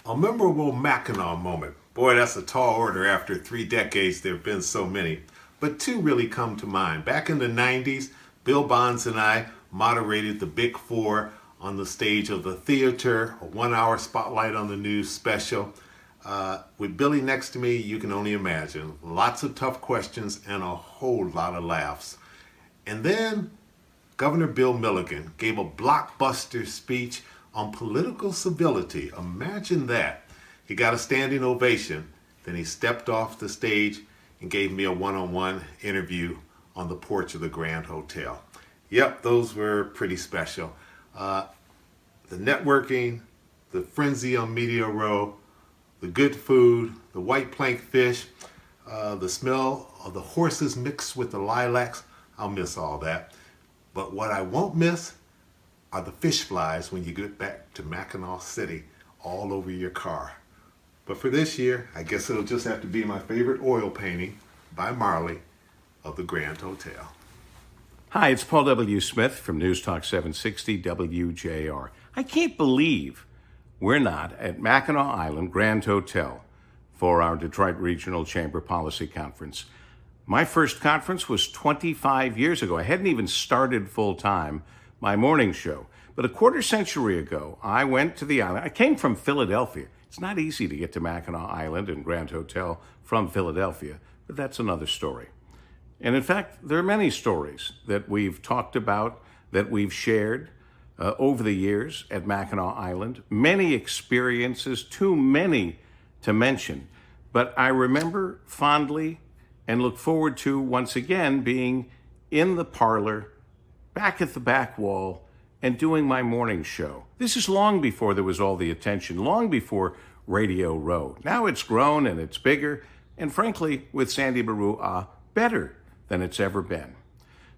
A memorable Mackinac moment. Boy, that's a tall order after 3 decades. There have been so many. But two really come to mind. Back in the 90s, Bill Bonds and I moderated the Big Four on the stage of the theater, a 1 hour spotlight on the news special. With Billy next to me, you can only imagine. Lots of tough questions and a whole lot of laughs. And then Governor Bill Milliken gave a blockbuster speech on political civility. Imagine that. He got a standing ovation. Then he stepped off the stage and gave me a one-on-one interview on the porch of the Grand Hotel. Yep, those were pretty special. The networking, the frenzy on Media Row, the good food, the white plank fish, the smell of the horses mixed with the lilacs. I'll miss all that. But what I won't miss are the fish flies when you get back to Mackinac City all over your car. But for this year, I guess it'll just have to be my favorite oil painting by Marley of the Grand Hotel. Hi, it's Paul W. Smith from News Talk 760 WJR. I can't believe we're not at Mackinac Island Grand Hotel for our Detroit Regional Chamber Policy Conference. My first conference was 25 years ago. I hadn't even started full-time my morning show. But a quarter century ago, I went to the island. I came from Philadelphia. It's not easy to get to Mackinac Island and Grand Hotel from Philadelphia, but that's another story. And in fact, there are many stories that we've talked about, that we've shared over the years at Mackinac Island. Many experiences, too many to mention. But I remember fondly and look forward to, once again, being in the parlor, back at the back wall, and doing my morning show. This is long before there was all the attention, long before Radio Row. Now it's grown and it's bigger, and frankly, with Sandy Baruah, better than it's ever been.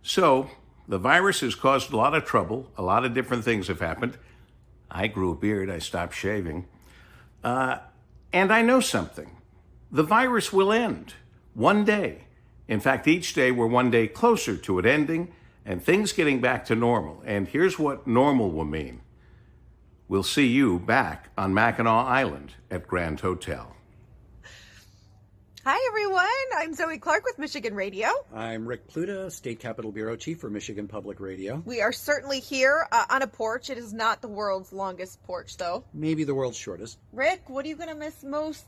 So, the virus has caused a lot of trouble. A lot of different things have happened. I grew a beard. I stopped shaving. And I know something. The virus will end one day. In fact, each day we're one day closer to it ending and things getting back to normal. And here's what normal will mean. We'll see you back on Mackinac Island at Grand Hotel. Hi, everyone. I'm Zoe Clark with Michigan Radio. I'm Rick Pluta, State Capitol Bureau Chief for Michigan Public Radio. We are certainly here on a porch. It is not the world's longest porch, though. Maybe the world's shortest. Rick, what are you going to miss most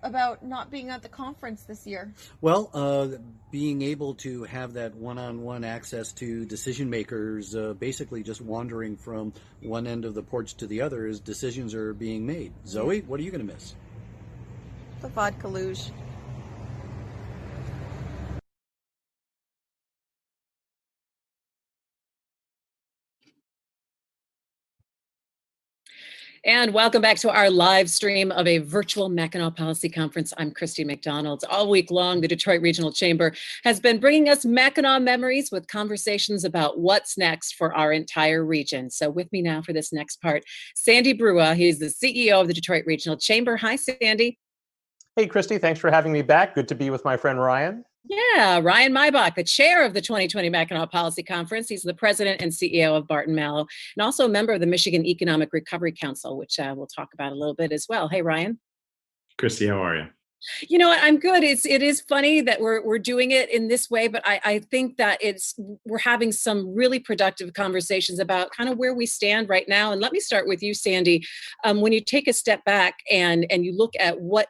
about not being at the conference this year? Well, being able to have that one-on-one access to decision makers, basically just wandering from one end of the porch to the other as decisions are being made. Zoe, what are you going to miss? The vodka luge. And welcome back to our live stream of a virtual Mackinac Policy Conference. I'm Christy McDonald. All week long, the Detroit Regional Chamber has been bringing us Mackinac memories with conversations about what's next for our entire region. So with me now for this next part, Sandy Baruah. He's the CEO of the Detroit Regional Chamber. Hi, Sandy. Hey, Christy, thanks for having me back. Good to be with my friend Ryan. Yeah, Ryan Maibach, the chair of the 2020 Mackinac Policy Conference. He's the president and CEO of Barton Mallow, and also a member of the Michigan Economic Recovery Council, which we'll talk about a little bit as well. Hey, Ryan. Christy, how are you? You know what? I'm good. It is funny that we're doing it in this way, but I think that we're having some really productive conversations about kind of where we stand right now. And let me start with you, Sandy. When you take a step back and you look at what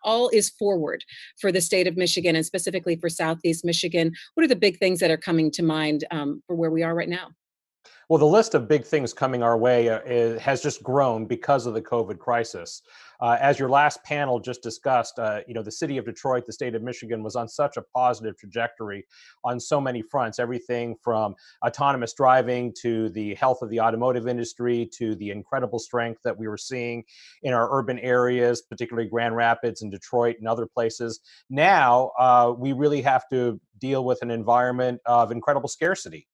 all is forward for the state of Michigan and specifically for Southeast Michigan, what are the big things that are coming to mind for where we are right now? Well, the list of big things coming our way has just grown because of the COVID crisis. As your last panel just discussed, the city of Detroit, the state of Michigan was on such a positive trajectory on so many fronts, everything from autonomous driving to the health of the automotive industry to the incredible strength that we were seeing in our urban areas, particularly Grand Rapids and Detroit and other places. Now, we really have to deal with an environment of incredible scarcity.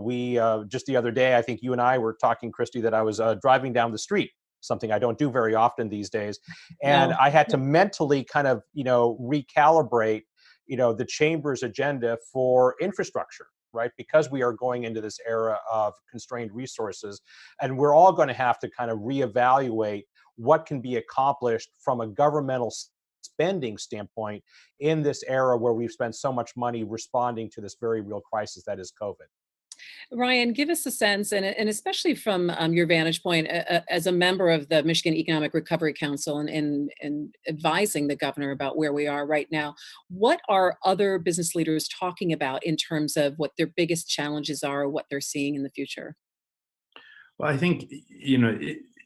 We just the other day, I think you and I were talking, Christy, that I was driving down the street, something I don't do very often these days. And No. I had to mentally kind of, recalibrate, the chamber's agenda for infrastructure. right? Because we are going into this era of constrained resources, and we're all going to have to kind of reevaluate what can be accomplished from a governmental spending standpoint in this era where we've spent so much money responding to this very real crisis that is COVID. Ryan, give us a sense, and especially from your vantage point as a member of the Michigan Economic Recovery Council and advising the governor about where we are right now. What are other business leaders talking about in terms of what their biggest challenges are, or what they're seeing in the future? Well, I think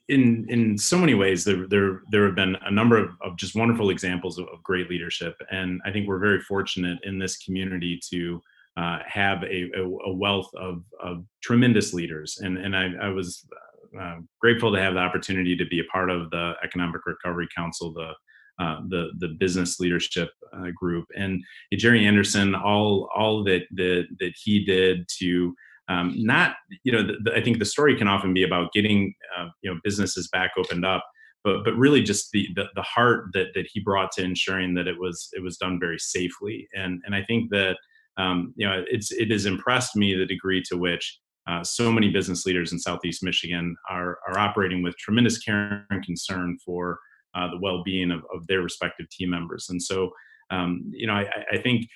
in so many ways there have been a number of just wonderful examples of great leadership, and I think we're very fortunate in this community to have a wealth of tremendous leaders, and I was grateful to have the opportunity to be a part of the Economic Recovery Council, the business leadership group, and Jerry Anderson, all that he did to not, I think the story can often be about getting businesses back opened up, but really just the heart that he brought to ensuring that it was done very safely, and I think that it has impressed me the degree to which so many business leaders in Southeast Michigan are operating with tremendous care and concern for the well-being of their respective team members, and so I think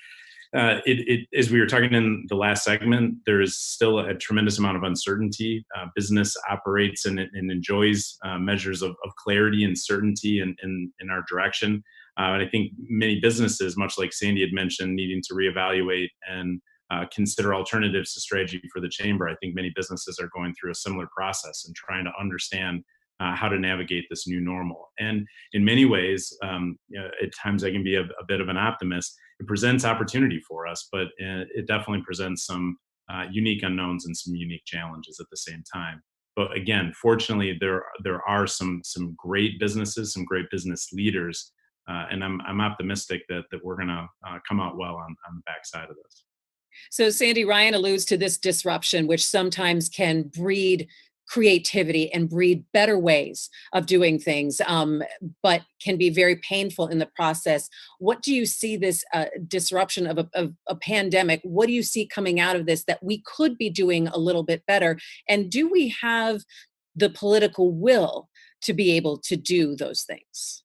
as we were talking in the last segment, there is still a tremendous amount of uncertainty. Business operates and enjoys measures of clarity and certainty in our direction. And I think many businesses, much like Sandy had mentioned, needing to reevaluate and consider alternatives to strategy for the chamber. I think many businesses are going through a similar process and trying to understand how to navigate this new normal. And in many ways, at times I can be a bit of an optimist. It presents opportunity for us, but it definitely presents some unique unknowns and some unique challenges at the same time. But again, fortunately, there are some great businesses, some great business leaders, and I'm optimistic that we're going to come out well on the backside of this. So Sandy, Ryan alludes to this disruption, which sometimes can breed creativity and breed better ways of doing things, but can be very painful in the process. What do you see this disruption of a pandemic? What do you see coming out of this that we could be doing a little bit better? And do we have the political will to be able to do those things?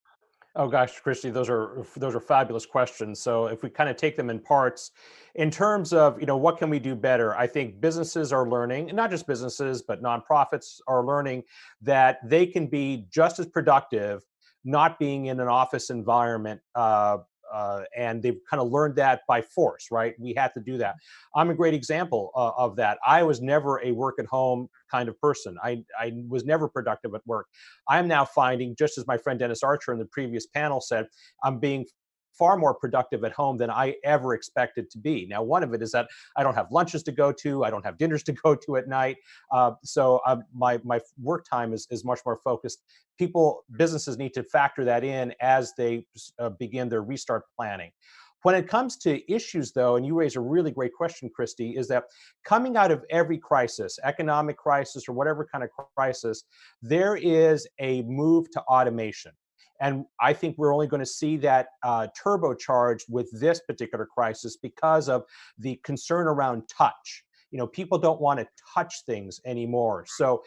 Oh gosh, Christy, those are fabulous questions. So if we kind of take them in parts, in terms of what can we do better, I think businesses are learning, and not just businesses, but nonprofits are learning that they can be just as productive not being in an office environment. And they've kind of learned that by force, right? We had to do that. I'm a great example of that. I was never a work at home kind of person. I was never productive at work. I'm now finding, just as my friend Dennis Archer in the previous panel said, I'm being far more productive at home than I ever expected to be. Now, one of it is that I don't have lunches to go to, I don't have dinners to go to at night, so my work time is much more focused. Businesses need to factor that in as they begin their restart planning. When it comes to issues, though, and you raise a really great question, Christy, is that coming out of every crisis, economic crisis or whatever kind of crisis, there is a move to automation. And I think we're only going to see that turbocharged with this particular crisis because of the concern around touch. People don't want to touch things anymore. So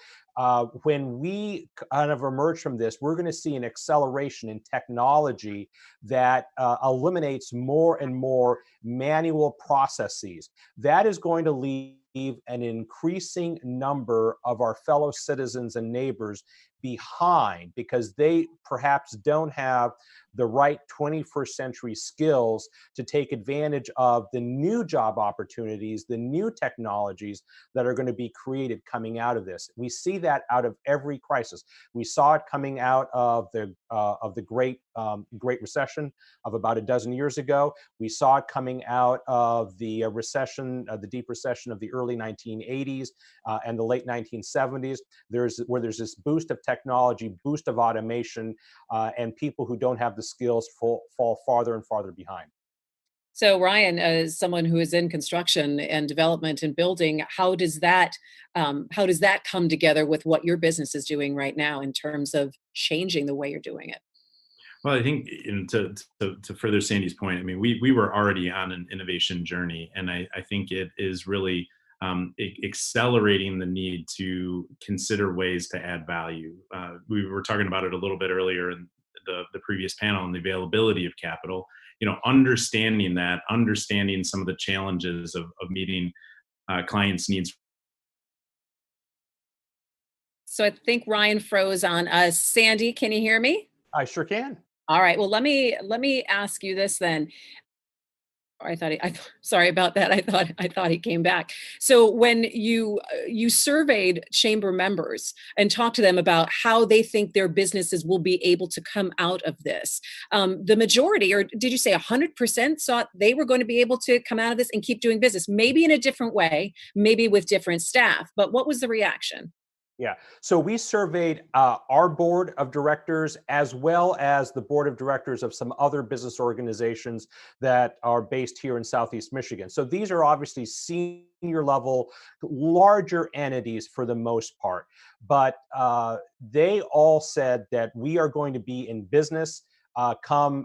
when we kind of emerge from this, we're going to see an acceleration in technology that eliminates more and more manual processes. That is going to leave an increasing number of our fellow citizens and neighbors behind because they perhaps don't have the right 21st century skills to take advantage of the new job opportunities, the new technologies that are going to be created coming out of this. We see that out of every crisis. We saw it coming out of the Great Recession of about a dozen years ago. We saw it coming out of the recession, the deep recession of the early 1980s and the late 1970s. There's this boost of technology, boost of automation, and people who don't have the skills fall farther and farther behind. So Ryan, as someone who is in construction and development and building, how does that come together with what your business is doing right now in terms of changing the way you're doing it? Well, I think, to further Sandy's point, I mean, we were already on an innovation journey, and I think it is really accelerating the need to consider ways to add value. We were talking about it a little bit earlier in the previous panel, and the availability of capital. Understanding some of the challenges of meeting clients' needs. So I think Ryan froze on us. Sandy, can you hear me? I sure can. All right. Well, let me ask you this then. I thought sorry about that. I thought he came back. So when you surveyed chamber members and talked to them about how they think their businesses will be able to come out of this, the majority, or did you say 100%, thought they were going to be able to come out of this and keep doing business, maybe in a different way, maybe with different staff. But what was the reaction? Yeah. So we surveyed our board of directors as well as the board of directors of some other business organizations that are based here in Southeast Michigan. So these are obviously senior level, larger entities for the most part. But they all said that we are going to be in business come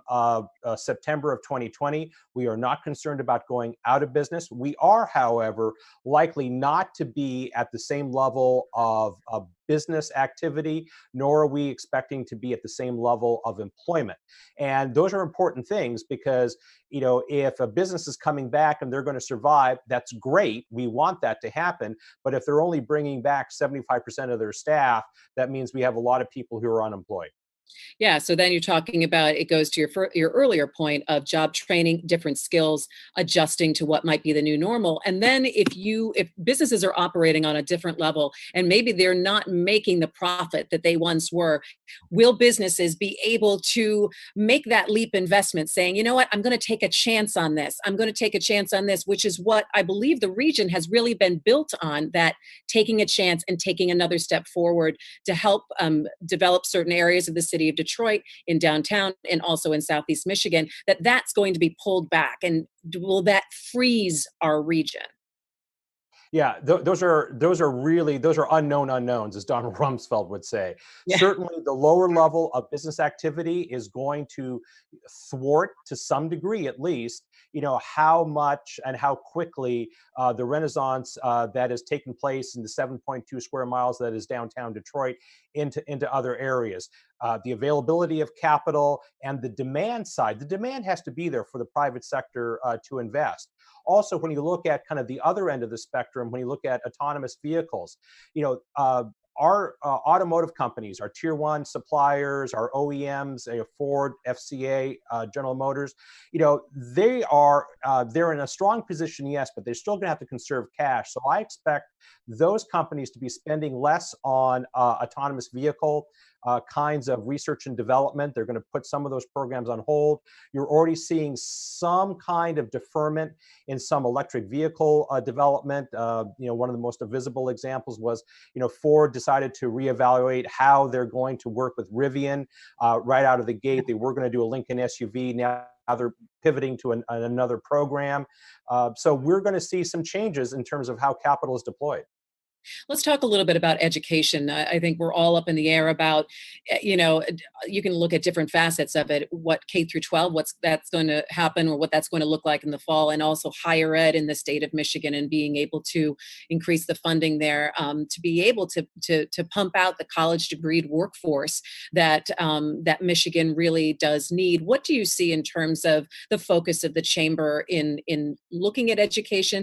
September of 2020. We are not concerned about going out of business. We are, however, likely not to be at the same level of business activity, nor are we expecting to be at the same level of employment. And those are important things because, if a business is coming back and they're going to survive, that's great. We want that to happen. But if they're only bringing back 75% of their staff, that means we have a lot of people who are unemployed. Yeah, so then you're talking about, it goes to your earlier point of job training, different skills, adjusting to what might be the new normal. And then if businesses are operating on a different level and maybe they're not making the profit that they once were, will businesses be able to make that leap investment saying, you know what, I'm going to take a chance on this. I'm going to take a chance on this, which is what I believe the region has really been built on, that taking a chance and taking another step forward to help develop certain areas of the city of Detroit, in downtown, and also in Southeast Michigan, that's going to be pulled back. And will that freeze our region? Yeah, those are unknown unknowns, as Donald Rumsfeld would say. Yeah. Certainly, the lower level of business activity is going to thwart, to some degree at least, how much and how quickly the renaissance that has taken place in the 7.2 square miles that is downtown Detroit into other areas. The availability of capital and the demand side. The demand has to be there for the private sector to invest. Also, when you look at kind of the other end of the spectrum, when you look at autonomous vehicles, our automotive companies, our tier one suppliers, our OEMs, Ford, FCA, General Motors, they're in a strong position, yes, but they're still going to have to conserve cash. So I expect those companies to be spending less on autonomous vehicle kinds of research and development. They're going to put some of those programs on hold. You're already seeing some kind of deferment in some electric vehicle development. One of the most visible examples was, Ford decided to reevaluate how they're going to work with Rivian right out of the gate. They were going to do a Lincoln SUV. Now they're pivoting to another program. So we're going to see some changes in terms of how capital is deployed. Let's talk a little bit about education. I think we're all up in the air about, you can look at different facets of it, what K through 12, that's going to happen, or what that's going to look like in the fall, and also higher ed in the state of Michigan, and being able to increase the funding there to be able to pump out the college degreed workforce that Michigan really does need. What do you see in terms of the focus of the chamber in looking at education